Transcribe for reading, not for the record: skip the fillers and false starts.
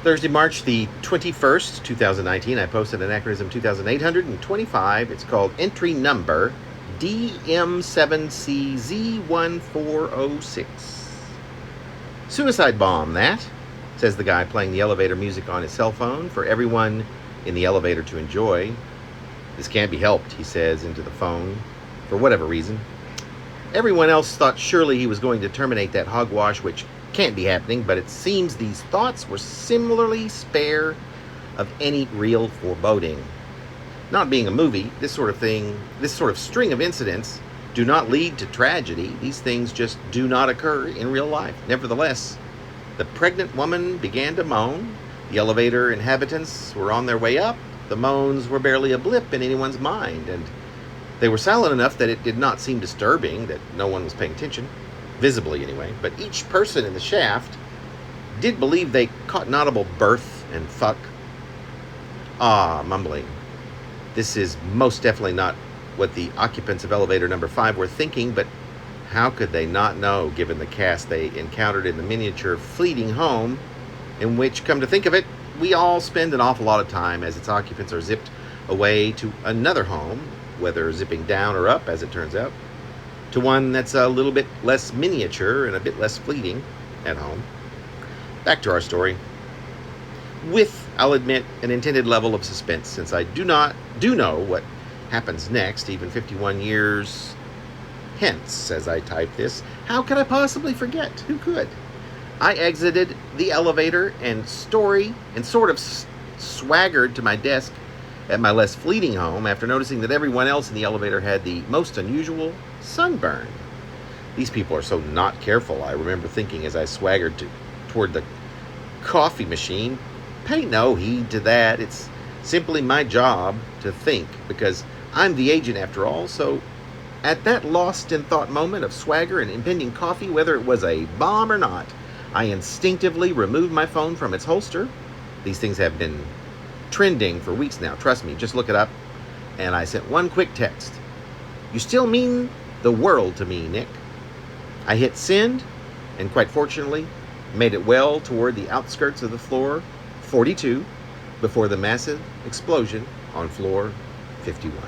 Thursday, March the 21st, 2019, I posted Anachronism 2825. It's called Entry Number DM7cZ1406. Suicide bomb, that, says the guy playing the elevator music on his cell phone for everyone in the elevator to enjoy. This can't be helped, he says into the phone, for whatever reason. Everyone else thought surely he was going to terminate that hogwash, which can't be happening, but it seems these thoughts were similarly spare of any real foreboding. Not being a movie, this sort of string of incidents do not lead to tragedy. These things just do not occur in real life. Nevertheless, the pregnant woman began to moan. The elevator inhabitants were on their way up. The moans were barely a blip in anyone's mind, and they were silent enough that it did not seem disturbing, that no one was paying attention, visibly anyway. But each person in the shaft did believe they caught an audible birth and fuck. Mumbling. This is most definitely not what the occupants of elevator number 5 were thinking, but how could they not know, given the cast they encountered in the miniature fleeting home, in which, come to think of it, we all spend an awful lot of time as its occupants are zipped away to another home, whether zipping down or up, as it turns out, to one that's a little bit less miniature and a bit less fleeting at home. Back to our story. With, I'll admit, an intended level of suspense, since I do know what happens next, even 51 years hence, as I type this. How could I possibly forget? Who could? I exited the elevator and sort of swaggered to my desk at my less fleeting home after noticing that everyone else in the elevator had the most unusual sunburn. These people are so not careful, I remember thinking as I swaggered toward the coffee machine. Pay no heed to that. It's simply my job to think, because I'm the agent after all. So at that lost in thought moment of swagger and impending coffee, whether it was a bomb or not, I instinctively removed my phone from its holster. These things have been trending for weeks now, trust me, just look it up. And I sent one quick text. You still mean the world to me, Nick. I hit send, and quite fortunately, made it well toward the outskirts of the floor 42 before the massive explosion on floor 51.